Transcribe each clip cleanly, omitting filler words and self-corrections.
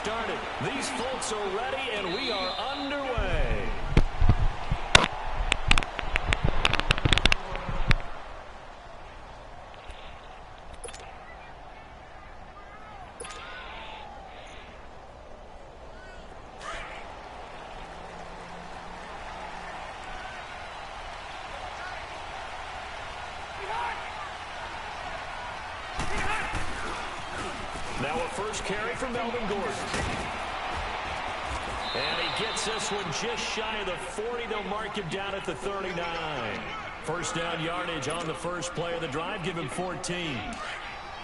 started. These folks are ready, and we are underway. Now a first carry from Melvin Gordon. And he gets this one just shy of the 40. They'll mark him down at the 39. First down yardage on the first play of the drive. Give him 14.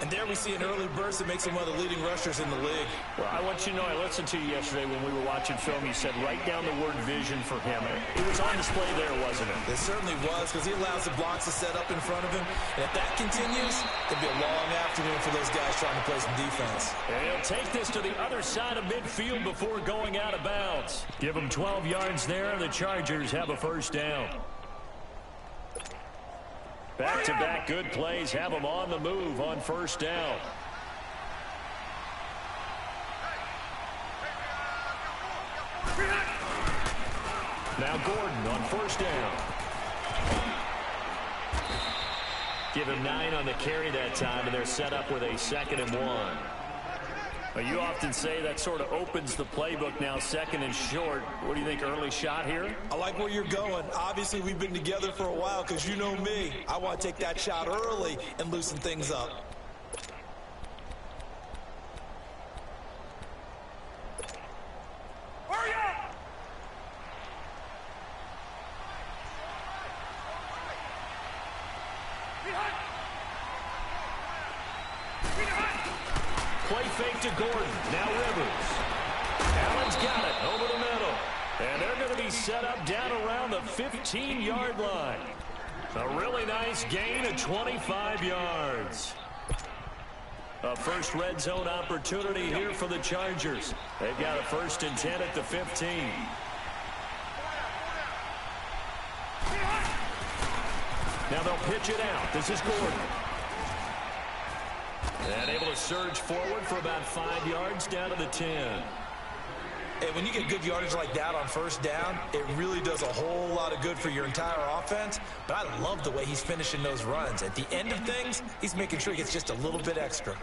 And there we see an early burst that makes him one of the leading rushers in the league. Well, I want you to know, I listened to you yesterday when we were watching film. You said write down the word vision for him. It was on display there, wasn't it? It certainly was, because he allows the blocks to set up in front of him. And if that continues, it'll be a long afternoon for those guys trying to play some defense. And he'll take this to the other side of midfield before going out of bounds. Give him 12 yards there. The Chargers have a first down. Back-to-back good plays have them on the move on first down. Now Gordon on first down. Give him 9 on the carry that time, and they're set up with a 2nd and 1. You often say that sort of opens the playbook now, 2nd and short. What do you think, early shot here? I like where you're going. Obviously, we've been together for a while because you know me. I want to take that shot early and loosen things up. Hurry up! Play fake to Gordon. Now Rivers. Allen's got it over the middle. And they're going to be set up down around the 15-yard line. A really nice gain of 25 yards. A first red zone opportunity here for the Chargers. They've got a 1st and 10 at the 15. Now they'll pitch it out. This is Gordon. And able to surge forward for about 5 yards down to the 10. And when you get good yardage like that on first down, it really does a whole lot of good for your entire offense. But I love the way he's finishing those runs. At the end of things, he's making sure he gets just a little bit extra.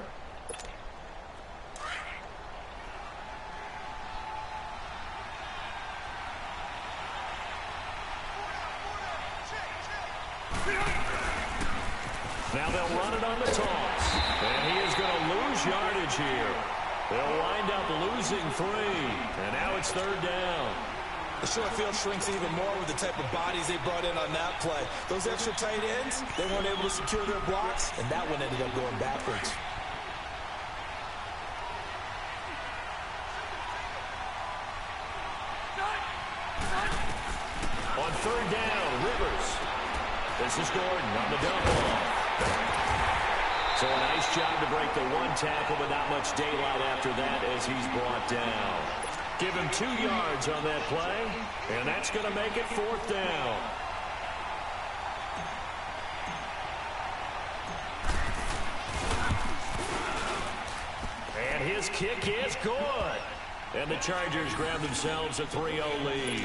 Now they'll run it on the toss. And he is going to lose yardage here. They'll wind up losing 3. And now it's 3rd down. The short field shrinks even more with the type of bodies they brought in on that play. Those extra tight ends, they weren't able to secure their blocks, and that one ended up going backwards. On 3rd down, Rivers. This is Gordon on the dump off. So a nice job to break the 1 tackle, but not much daylight after that as he's brought down. Give him 2 yards on that play, and that's going to make it 4th down. And his kick is good. And the Chargers grab themselves a 3-0 lead.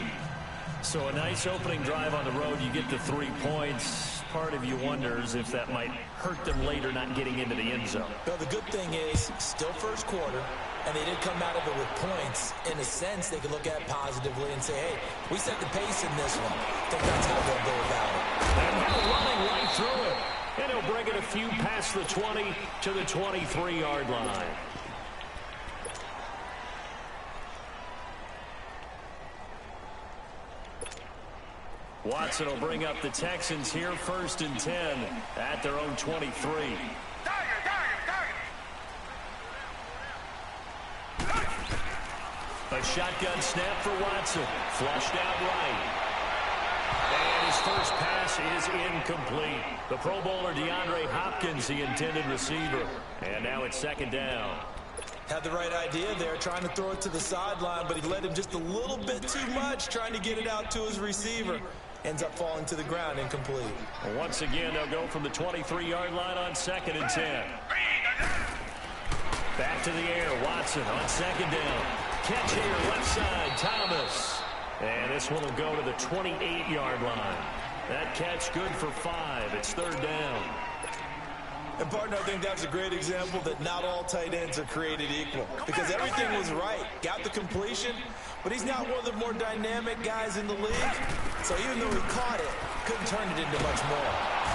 So a nice opening drive on the road. You get the 3 points. Part of you wonders if that might hurt them later not getting into the end zone. Well, the good thing is, still first quarter, and they did come out of it with points. In a sense, they could look at it positively and say, hey, we set the pace in this one. I think that's how they'll go about it. And now running right through it. And he'll bring it a few past the 20 to the 23-yard line. Watson will bring up the Texans here, 1st and 10 at their own 23. A shotgun snap for Watson. Flushed out right. And his first pass is incomplete. The Pro Bowler DeAndre Hopkins, the intended receiver. And now it's 2nd down. Had the right idea there, trying to throw it to the sideline, but he led him just a little bit too much, trying to get it out to his receiver. Ends up falling to the ground, incomplete. Well, once again, they'll go from the 23-yard line on 2nd and 10. Back to the air, Watson on 2nd down. catch here, left side, Thomas. And this one will go to the 28-yard line. That catch good for 5. It's 3rd down. And, partner, I think that's a great example that not all tight ends are created equal. Because everything was right. Got the completion, but he's not one of the more dynamic guys in the league. So even though he caught it, couldn't turn it into much more.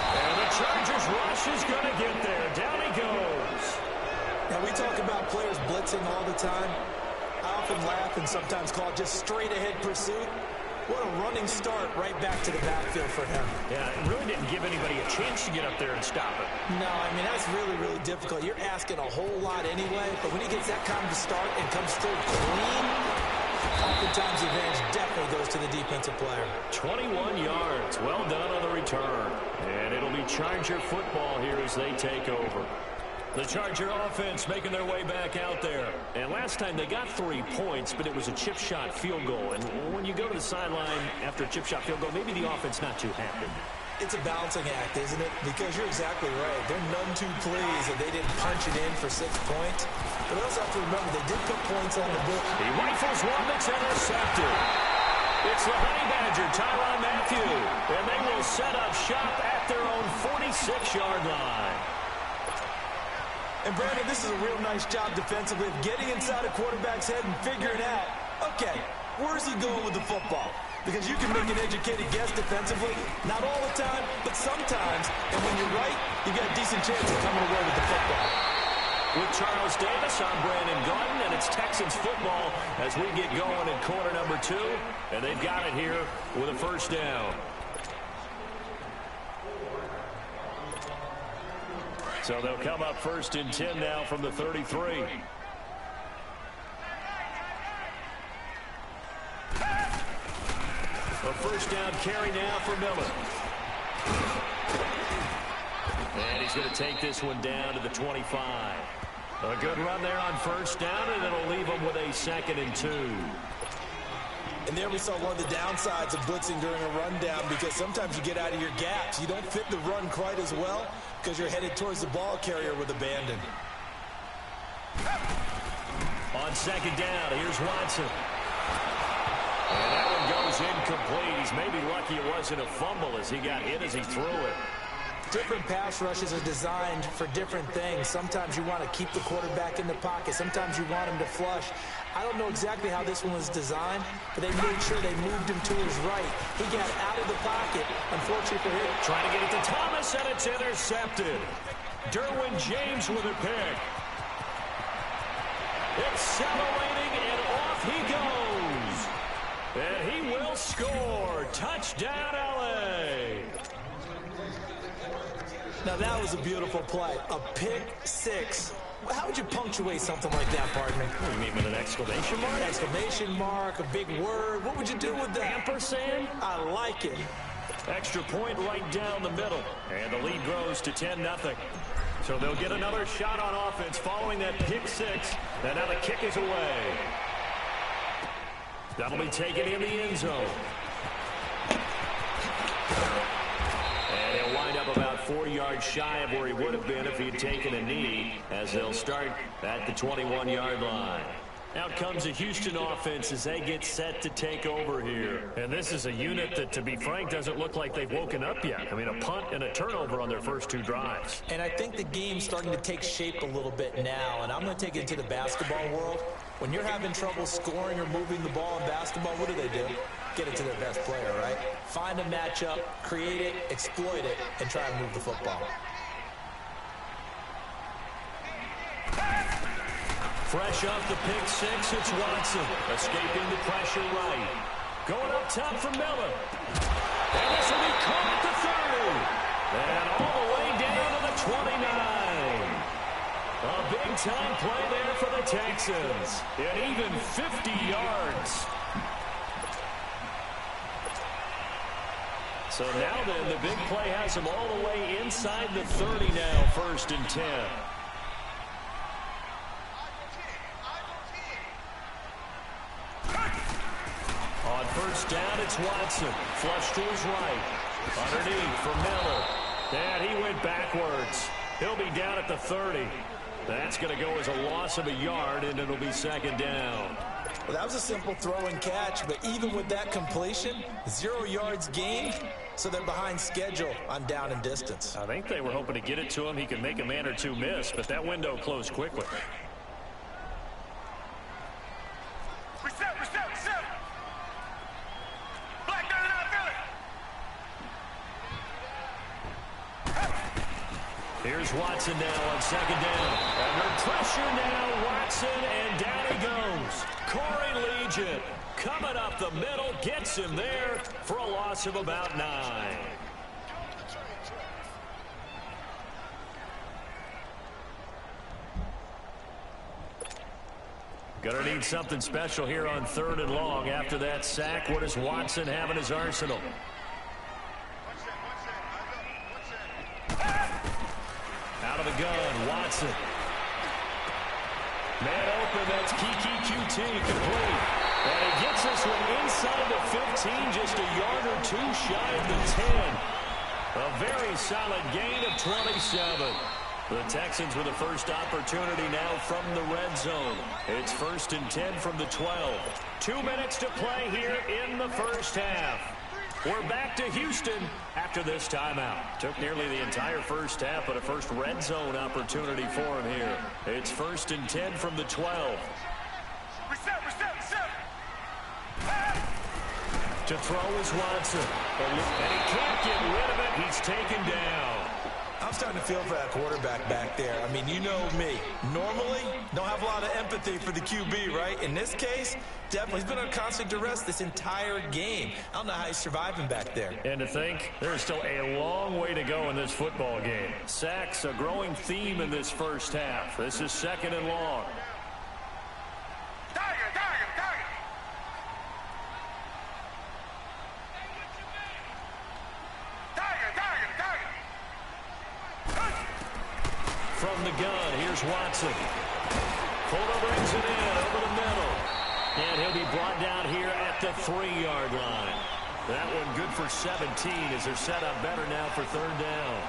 And the Chargers rush is going to get there. Down he goes. Now, we talk about players blitzing all the time. I often laugh and sometimes call it just straight-ahead pursuit. What a running start right back to the backfield for him. Yeah, it really didn't give anybody a chance to get up there and stop it. No, I mean, that's really, really difficult. You're asking a whole lot anyway, but when he gets that kind of start and comes through clean, oftentimes the advantage definitely goes to the defensive player. 21 yards. Well done on the return. And it'll be Charger football here as they take over. The Charger offense making their way back out there. And last time they got 3 points, but it was a chip shot field goal. And when you go to the sideline after a chip shot field goal, maybe the offense not too happy. It's a balancing act, isn't it? Because you're exactly right. They're none too pleased that they didn't punch it in for 6 points. But we also have to remember they did put points on the book. He rifles one that's intercepted. It's the Honey Badger, Tyrann Mathieu. And they will set up shop at their own 46-yard line. And, Brandon, this is a real nice job defensively of getting inside a quarterback's head and figuring out, okay, where's he going with the football? Because you can make an educated guess defensively, not all the time, but sometimes. And when you're right, you got a decent chance of coming away with the football. With Charles Davis, I'm Brandon Gaudin, and it's Texans football as we get going in quarter number 2. And they've got it here with a 1st down. So they'll come up 1st and 10 now from the 33. A 1st down carry now for Miller. And he's going to take this one down to the 25. A good run there on 1st down, and it'll leave him with a 2nd and 2. And there we saw one of the downsides of blitzing during a rundown, because sometimes you get out of your gaps. You don't fit the run quite as well because you're headed towards the ball carrier with abandon. On 2nd down, here's Watson. And that one goes incomplete. He's maybe lucky it wasn't a fumble as he got hit as he threw it. Different pass rushes are designed for different things. Sometimes you want to keep the quarterback in the pocket. Sometimes you want him to flush. I don't know exactly how this one was designed, but they made sure they moved him to his right. He got out of the pocket, unfortunately for him. Trying to get it to Thomas, and it's intercepted. Derwin James with a pick. Accelerating, and off he goes. And he will score. Touchdown, L.A. Now, that was a beautiful play. A pick 6. How would you punctuate something like that, partner? What do you mean, with an exclamation mark? Exclamation mark, a big word. What would you do with that? Ampersand? I like it. Extra point right down the middle. And the lead grows to 10-0. So they'll get another shot on offense following that pick 6. And now the kick is away. That'll be taken in the end zone. And he'll wind up about 4 yards shy of where he would have been if he had taken a knee, as they'll start at the 21-yard line. Out comes the Houston offense as they get set to take over here. And this is a unit that, to be frank, doesn't look like they've woken up yet. I mean, a punt and a turnover on their first 2 drives. And I think the game's starting to take shape a little bit now, and I'm going to take it to the basketball world. When you're having trouble scoring or moving the ball in basketball, what do? Get it to their best player, right? Find a matchup, create it, exploit it, and try and move the football. Fresh off the pick 6, it's Watson. Escaping the pressure right. Going up top for Miller. And this will be caught at the 30. And all the way down to the 29. A big-time play there for the Texans. And even 50 yards. So now then, the big play has them all the way inside the 30 now, 1st and 10. On 1st down, it's Watson. Flush to his right. Underneath for Miller. And he went backwards. He'll be down at the 30. That's going to go as a loss of a yard, and it'll be 2nd down. Well, that was a simple throw and catch, but even with that completion, 0 yards gained, so they're behind schedule on down and distance. I think they were hoping to get it to him. He could make a man or two miss, but that window closed quickly. Reset. Black 99 Philly. Here's Watson now on second down. Under pressure now, Watson, and down he goes. Corey Legion coming up the middle, gets him there for a loss of about 9. Gonna need something special here on 3rd and long. After that sack, what does Watson have in his arsenal? Out of the gun, Watson. Man open, that's Kiki QT complete. And he gets this one inside the 15, just a yard or two shy of the 10. A very solid gain of 27. The Texans with the first opportunity now from the red zone. It's 1st and 10 from the 12. 2 minutes to play here in the first half. We're back to Houston after this timeout. Took nearly the entire first half, but a first red zone opportunity for him here. It's 1st and 10 from the 12. Reset. To throw is Watson. And he can't get rid of it. He's taken down. I'm starting to feel for that quarterback back there. I mean, you know me. Normally, don't have a lot of empathy for the QB, right? In this case, definitely. He's been on constant duress this entire game. I don't know how he's surviving back there. And to think, there's still a long way to go in this football game. Sacks, a growing theme in this first half. This is 2nd and long. Target. From the gun, here's Watson. Fuller brings it in over the middle. And he'll be brought down here at the 3-yard line. That one good for 17 as they're set up better now for 3rd down.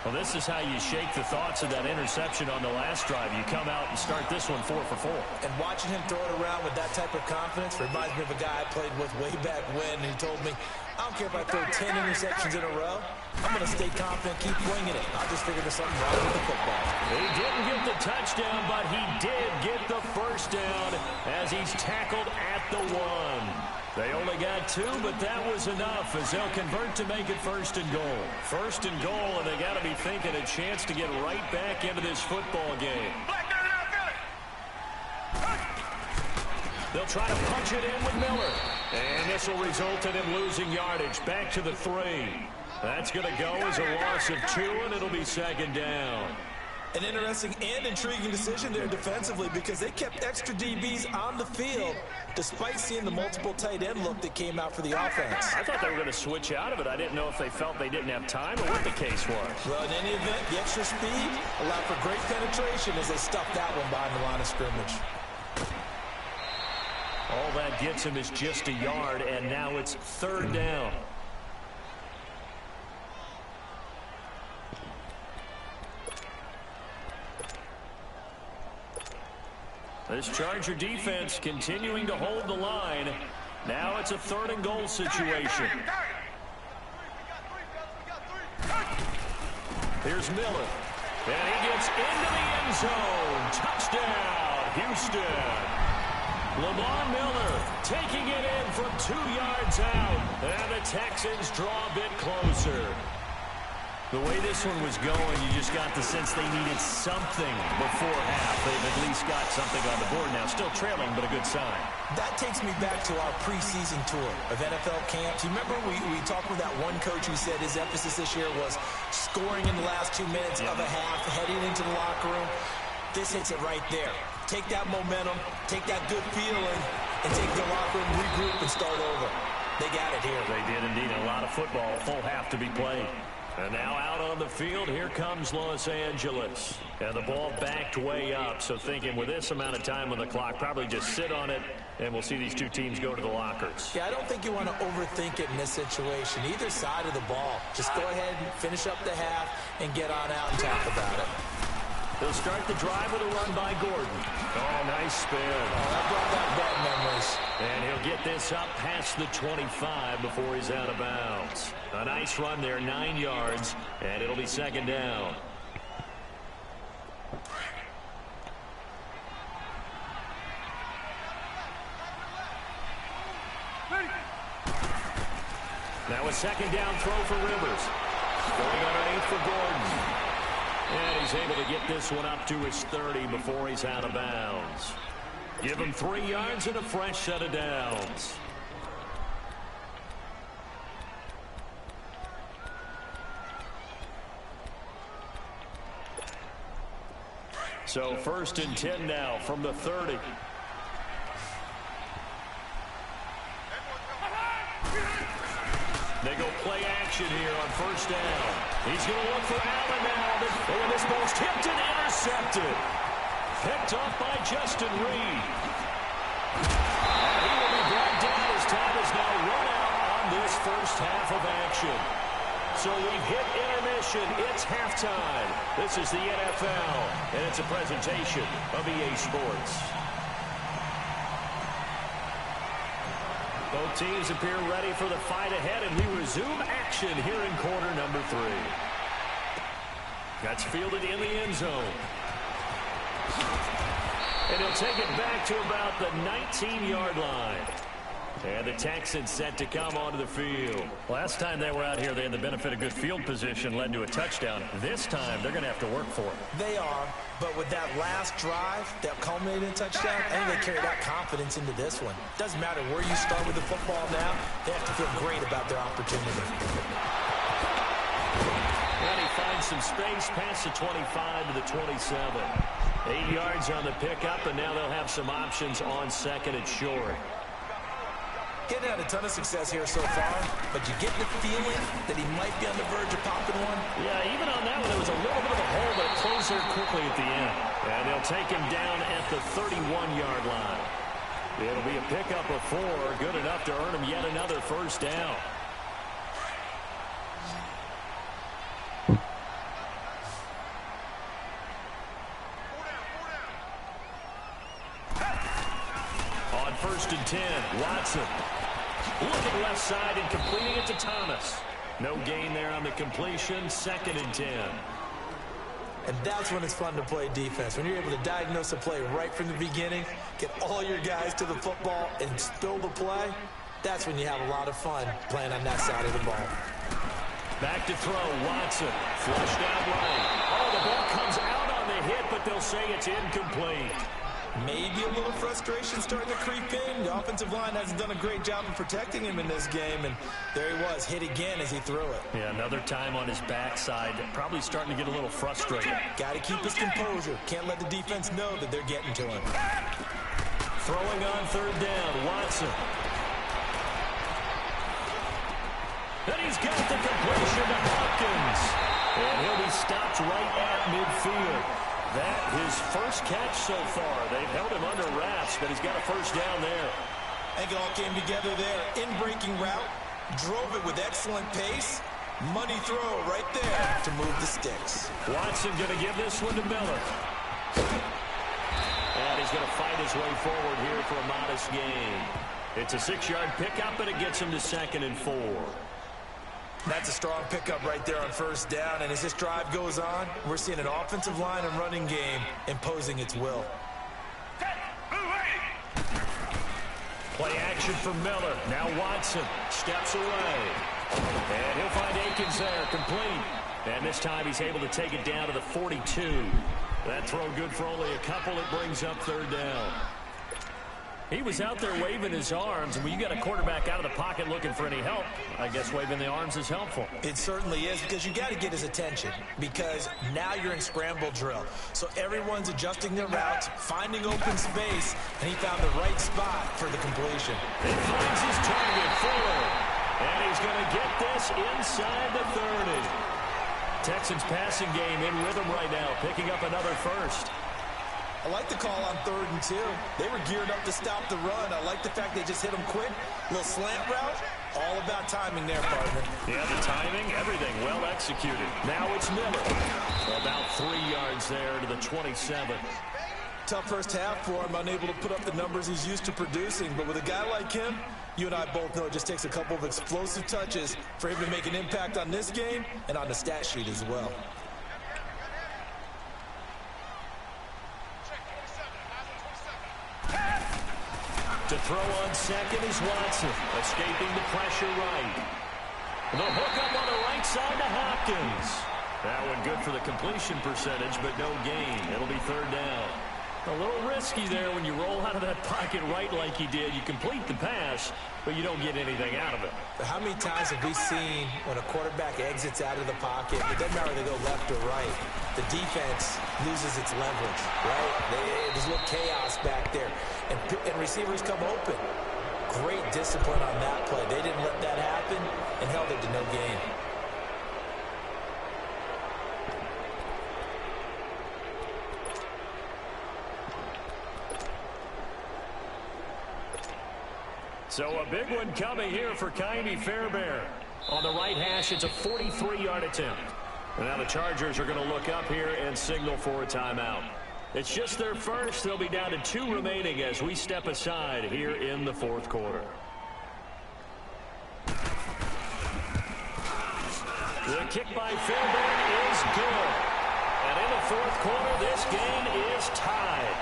Well, this is how you shake the thoughts of that interception on the last drive. You come out and start this one 4 for 4. And watching him throw it around with that type of confidence reminds me of a guy I played with way back when. He told me, I don't care if I throw 10 interceptions in a row. I'm going to stay confident, keep winging it. I'll just figure there's something wrong with the football. He didn't get the touchdown, but he did get the first down as he's tackled at the 1. They only got 2, but that was enough as they'll convert to make it 1st and goal. 1st and goal, and they got to be thinking a chance to get right back into this football game. Black 99 Philly. They'll try to punch it in with Miller. And this will result in him losing yardage. Back to the 3. That's going to go as a loss of 2, and it'll be 2nd down. An interesting and intriguing decision there defensively because they kept extra DBs on the field despite seeing the multiple tight end look that came out for the offense. I thought they were going to switch out of it. I didn't know if they felt they didn't have time or what the case was. Well, in any event, the extra speed allowed for great penetration as they stuffed that one behind the line of scrimmage. All that gets him is just a yard, and now it's 3rd down. This Charger defense continuing to hold the line. Now it's a 3rd and goal situation. Here's Miller. And he gets into the end zone. Touchdown, Houston. Lamar Miller taking it in from 2 yards out. And the Texans draw a bit closer. The way this one was going, you just got the sense they needed something before half. They've at least got something on the board now. Still trailing, but a good sign. That takes me back to our preseason tour of NFL camps. You remember we talked with that one coach who said his emphasis this year was scoring in the last 2 minutes of a half, heading into the locker room. This hits it right there. Take that momentum, take that good feeling, and take the locker room, regroup, and start over. They got it here. They did indeed. A lot of football, a full half to be played. And now out on the field, here comes Los Angeles. And the ball backed way up, so thinking with this amount of time on the clock, probably just sit on it, and we'll see these two teams go to the lockers. Yeah, I don't think you want to overthink it in this situation. Either side of the ball. Just go ahead and finish up the half and get on out and talk about it. They'll start the drive with a run by Gordon. Oh, nice spin. Oh, that brought back bad memories. He'll get this up past the 25 before he's out of bounds. A nice run there, 9 yards, and it'll be second down. Now a second down throw for Rivers. Going underneath for Gordon. And he's able to get this one up to his 30 before he's out of bounds. Give him 3 yards and a fresh set of downs. So 1st and 10 now from the 30. They go play action here on 1st down. He's going to look for Allen now. And this ball's tipped and intercepted. Picked off by Justin Reed. And he will be brought down as time is now run out on this first half of action. So we've hit intermission. It's halftime. This is the NFL, and it's a presentation of EA Sports. Both teams appear ready for the fight ahead, and we resume action here in quarter number 3. That's fielded in the end zone. And he'll take it back to about the 19-yard line. And the Texans set to come onto the field. Last time they were out here, they had the benefit of good field position, led to a touchdown. This time, they're going to have to work for it. They are, but with that last drive that culminated in a touchdown, I think they carry that confidence into this one. Doesn't matter where you start with the football now, they have to feel great about their opportunity. And he finds some space past the 25 to the 27. 8 yards on the pickup, and now they'll have some options on 2nd and short. Getting had a ton of success here so far, but you get the feeling that he might be on the verge of popping one. Yeah, even on that one, there was a little bit of a hole, but it closed there quickly at the end. And they'll take him down at the 31-yard line. It'll be a pickup of 4, good enough to earn him yet another first down. On 1st and 10, Watson. Looking left side and completing it to Thomas. No gain there on the completion. 2nd and 10. And that's when it's fun to play defense. When you're able to diagnose a play right from the beginning, get all your guys to the football and spill the play, that's when you have a lot of fun playing on that side of the ball. Back to throw, Watson. Flushed out right. Oh, the ball comes out on the hit, but they'll say it's incomplete. Maybe a little frustration starting to creep in. The offensive line hasn't done a great job of protecting him in this game, and there he was, hit again as he threw it. Yeah, another time on his backside, probably starting to get a little frustrated. Got to keep his composure. Can't let the defense know that they're getting to him. Throwing on 3rd down, Watson. And he's got the completion to Hopkins. And he'll be stopped right at midfield. That his first catch so far. They've held him under wraps, but he's got a first down there. I think it all came together there. In-breaking route, drove it with excellent pace. Money throw right there to move the sticks. Watson going to give this one to Miller. And he's going to fight his way forward here for a modest gain. It's a 6-yard pickup, and it gets him to 2nd and 4. That's a strong pickup right there on 1st down, and as this drive goes on, we're seeing an offensive line and running game imposing its will. Play action for Miller. Now Watson steps away. And he'll find Akins there, complete. And this time he's able to take it down to the 42. That throw good for only a couple. It brings up 3rd down. He was out there waving his arms, and when you got a quarterback out of the pocket looking for any help, I guess waving the arms is helpful. It certainly is, because you got to get his attention, because now you're in scramble drill. So everyone's adjusting their routes, finding open space, and he found the right spot for the completion. He finds his target forward, and he's going to get this inside the 30. Texans passing game in rhythm right now, picking up another first. I like the call on 3rd and 2. They were geared up to stop the run. I like the fact they just hit him quick. Little slant route. All about timing there, partner. Yeah, the timing, everything well executed. Now it's Miller. About 3 yards there to the 27. Tough first half for him, unable to put up the numbers he's used to producing. But with a guy like him, you and I both know it just takes a couple of explosive touches for him to make an impact on this game and on the stat sheet as well. To throw on second is Watson, escaping the pressure right. The hook up on the right side to Hopkins. That one good for the completion percentage, but no gain. It'll be third down. A little risky there when you roll out of that pocket right like he did. You complete the pass, but you don't get anything out of it. But how many times have we seen when a quarterback exits out of the pocket, it doesn't matter if they go left or right, the defense loses its leverage, right? There's a little chaos back there, and receivers come open. Great discipline on that play. They didn't let that happen and held it to no gain. So a big one coming here for Kymie Fairbairn. On the right hash, it's a 43-yard attempt. And now the Chargers are going to look up here and signal for a timeout. It's just their first. They'll be down to 2 remaining as we step aside here in the fourth quarter. The kick by Fairbairn is good. And in the fourth quarter, this game is tied.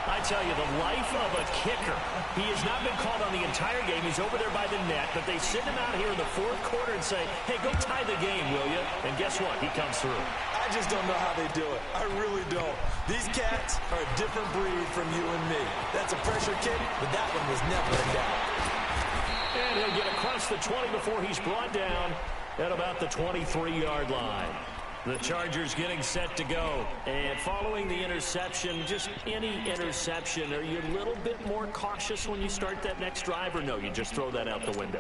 I tell you, the life of a kicker. He has not been called on the entire game. He's over there by the net, but they send him out here in the fourth quarter and say, hey, go tie the game, will you? And guess what? He comes through. I just don't know how they do it. I really don't. These cats are a different breed from you and me. That's a pressure kick, but that one was never in doubt. And he'll get across the 20 before he's brought down at about the 23-yard line. The Chargers getting set to go. And following the interception, just any interception, are you a little bit more cautious when you start that next drive, or no, you just throw that out the window?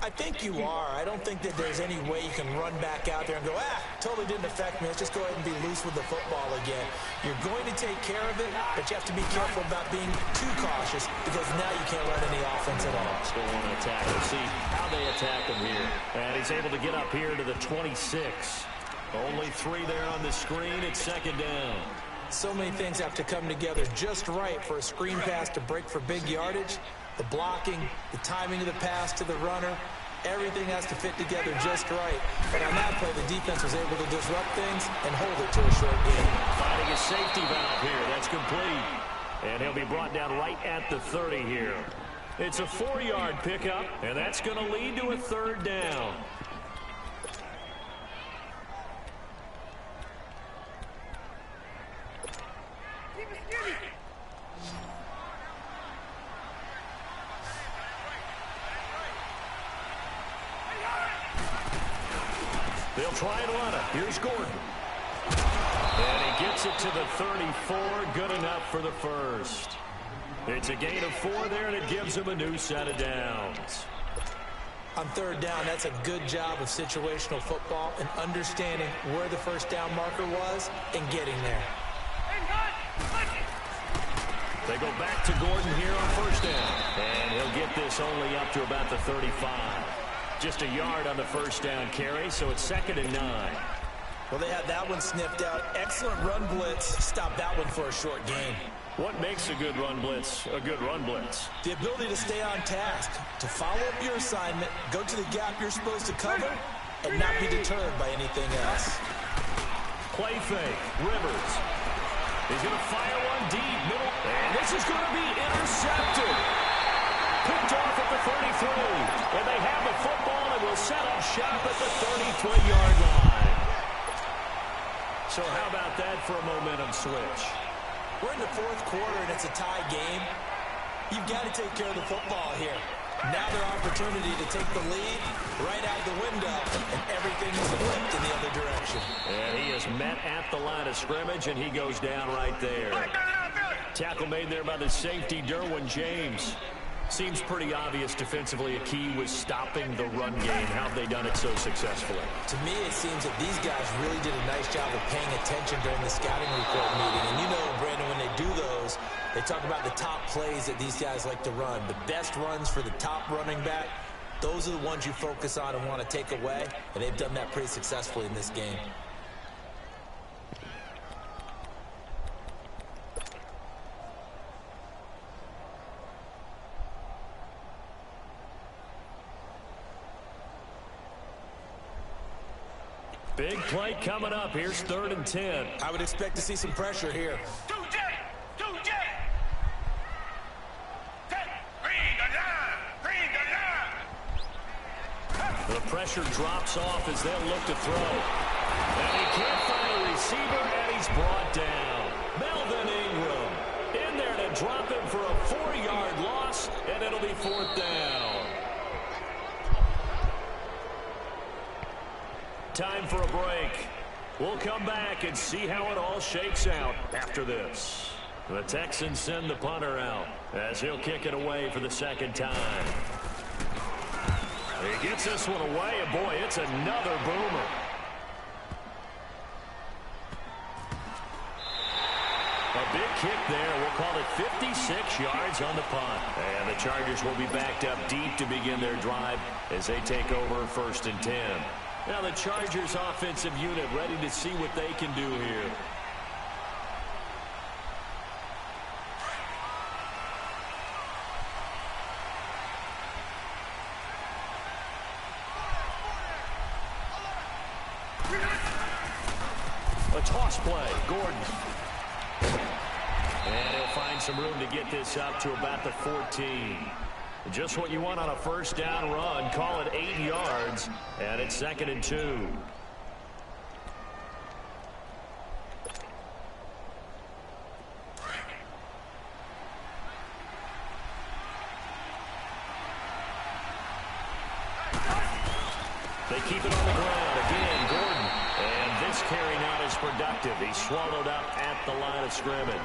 I think you are. I don't think that there's any way you can run back out there and go, totally didn't affect me. Let's just go ahead and be loose with the football again. You're going to take care of it, but you have to be careful about being too cautious because now you can't run any offense at all. Still want to attack. Let's see how they attack him here. And he's able to get up here to the 26. Only 3 there on the screen. It's second down. So many things have to come together just right for a screen pass to break for big yardage. The blocking, the timing of the pass to the runner, everything has to fit together just right. And on that play, the defense was able to disrupt things and hold it to a short game. Finding a safety valve here. That's complete. And he'll be brought down right at the 30 here. It's a 4-yard pickup, and that's going to lead to a third down. They'll try and run it. Here's Gordon. And he gets it to the 34. Good enough for the first. It's a gain of 4 there, and it gives him a new set of downs. On third down, that's a good job of situational football and understanding where the first down marker was and getting there. They go back to Gordon here on first down. And he'll get this only up to about the 35. Just a yard on the first down carry, so it's 2nd and 9. Well, they had that one sniffed out. Excellent run blitz. Stop that one for a short gain. What makes a good run blitz a good run blitz? The ability to stay on task, to follow up your assignment, go to the gap you're supposed to cover, and not be deterred by anything else. Play fake. Rivers. He's going to fire one deep middle. And this is going to be intercepted. Picked off at the 33. And they have the football and will set up shop at the 33-yard line. So how about that for a momentum switch? We're in the fourth quarter and it's a tie game. You've got to take care of the football here. Now their opportunity to take the lead right out the window, and everything is flipped in the other direction. And he is met at the line of scrimmage, and he goes down right there. Tackle made there by the safety, Derwin James. Seems pretty obvious defensively a key was stopping the run game. How have they done it so successfully? To me, it seems that these guys really did a nice job of paying attention during the scouting report meeting. And you know, Brandon, when they do those, they talk about the top plays that these guys like to run. The best runs for the top running back, those are the ones you focus on and want to take away. And they've done that pretty successfully in this game. Big play coming up. Here's 3rd and 10. I would expect to see some pressure here. 2J. 2J. Bring the line. Bring the line. The pressure drops off as they'll look to throw. And he can't find a receiver, and he's brought down. Melvin Ingram in there to drop him for a 4-yard loss, and it'll be 4th down. Time for a break. We'll come back and see how it all shakes out after this. The Texans send the punter out as he'll kick it away for the 2nd time. He gets this one away, and boy, it's another boomer. A big kick there. We'll call it 56 yards on the punt. And the Chargers will be backed up deep to begin their drive as they take over 1st and 10. Now the Chargers offensive unit ready to see what they can do here. A toss play. Gordon. And he'll find some room to get this up to about the 14. Just what you want on a 1st down run. Call it 8 yards, and it's 2nd and 2. They keep it on the ground. Again, Gordon. And this carry not as productive. He's swallowed up at the line of scrimmage.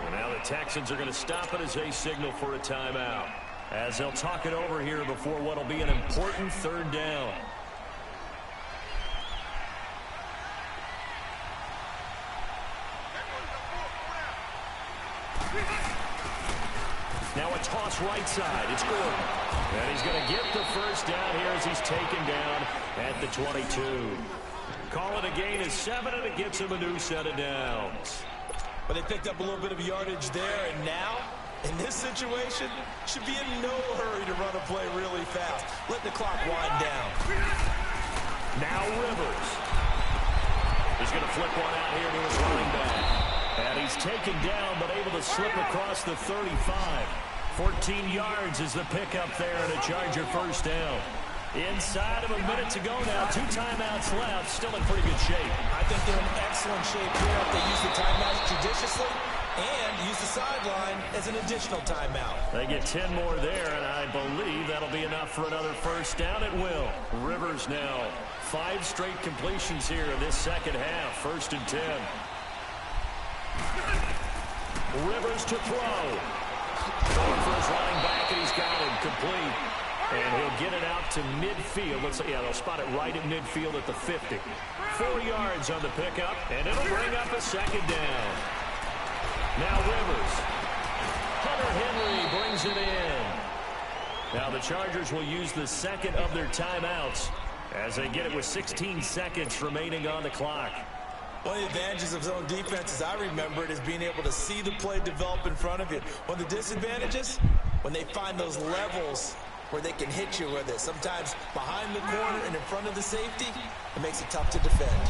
And now the Texans are going to stop it as they signal for a timeout. As they'll talk it over here before what will be an important 3rd down. Now a toss right side. It's Gordon. And he's going to get the 1st down here as he's taken down at the 22. Call it a gain of 7, and it gets him a new set of downs. But they picked up a little bit of yardage there, and now, in this situation, should be in no hurry to run a play really fast. Let the clock wind down. Now Rivers. He's going to flip one out here to his running back. And he's taken down, but able to slip across the 35. 14 yards is the pickup there, and a Charger 1st down. Inside of a minute to go now. 2 timeouts left. Still in pretty good shape. I think they're in excellent shape here if they use the timeouts judiciously and use the sideline as an additional timeout. They get 10 more there, and I believe that'll be enough for another 1st down. It will. Rivers now. 5 straight completions here in this 2nd half. 1st and 10. Rivers to throw. Going for his running back, and he's got him complete. And he'll get it out to midfield. Let's see, yeah, they'll spot it right at midfield at the 50. 4 yards on the pickup, and it'll bring up a 2nd down. Now Rivers. Hunter Henry brings it in. Now the Chargers will use the 2nd of their timeouts as they get it with 16 seconds remaining on the clock. One of the advantages of zone defense, as I remember it, is being able to see the play develop in front of you. One of the disadvantages, when they find those levels where they can hit you with it. Sometimes behind the corner and in front of the safety, it makes it tough to defend.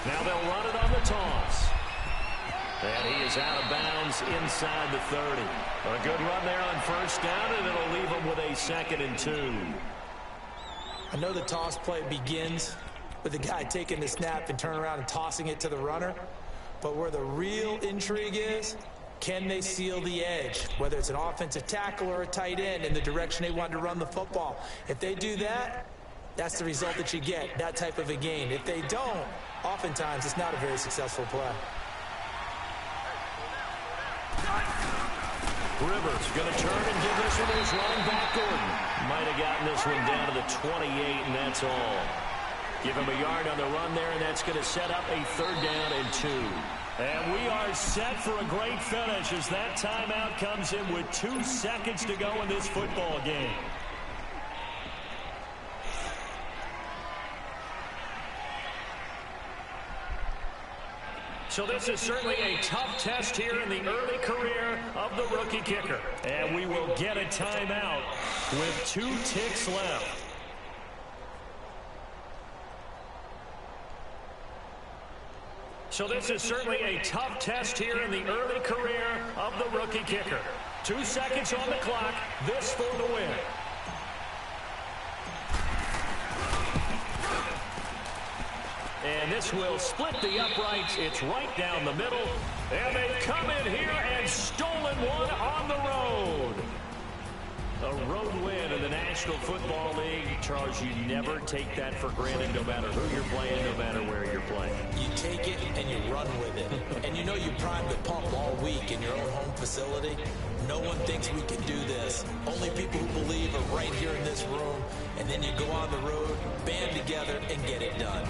Now they'll run it on the toss. And he is out of bounds inside the 30. A good run there on 1st down, and it'll leave him with a 2nd and 2. I know the toss play begins with the guy taking the snap and turning around and tossing it to the runner. But where the real intrigue is, can they seal the edge? Whether it's an offensive tackle or a tight end in the direction they want to run the football. If they do that, that's the result that you get, that type of a gain. If they don't, oftentimes it's not a very successful play. Rivers going to turn and give this one to his running back, Gordon. Might have gotten this one down to the 28, and that's all. Give him a yard on the run there, and that's going to set up a 3rd down and 2. And we are set for a great finish as that timeout comes in with 2 seconds to go in this football game. So So this is certainly a tough test here in the early career of the rookie kicker. And we will get a timeout with 2 ticks left. So this is certainly a tough test here in the early career of the rookie kicker. 2 seconds on the clock. This for the win. And this will split the uprights. It's right down the middle. And they've come in here and stolen one on the road. A road win in the National Football League. Charles, you never take that for granted no matter who you're playing, no matter where you're playing. You take it and you run with it. And you know you primed the pump all week in your own home facility. No one thinks we can do this. Only people who believe are right here in this room. And then you go on the road, band together, and get it done.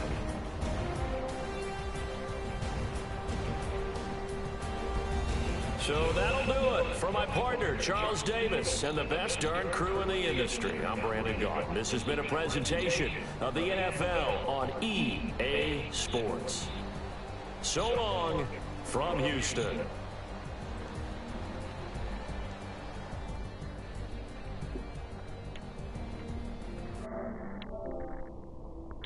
So that'll do it for my partner, Charles Davis, and the best darn crew in the industry. I'm Brandon Gaudin. This has been a presentation of the NFL on EA Sports. So long from Houston.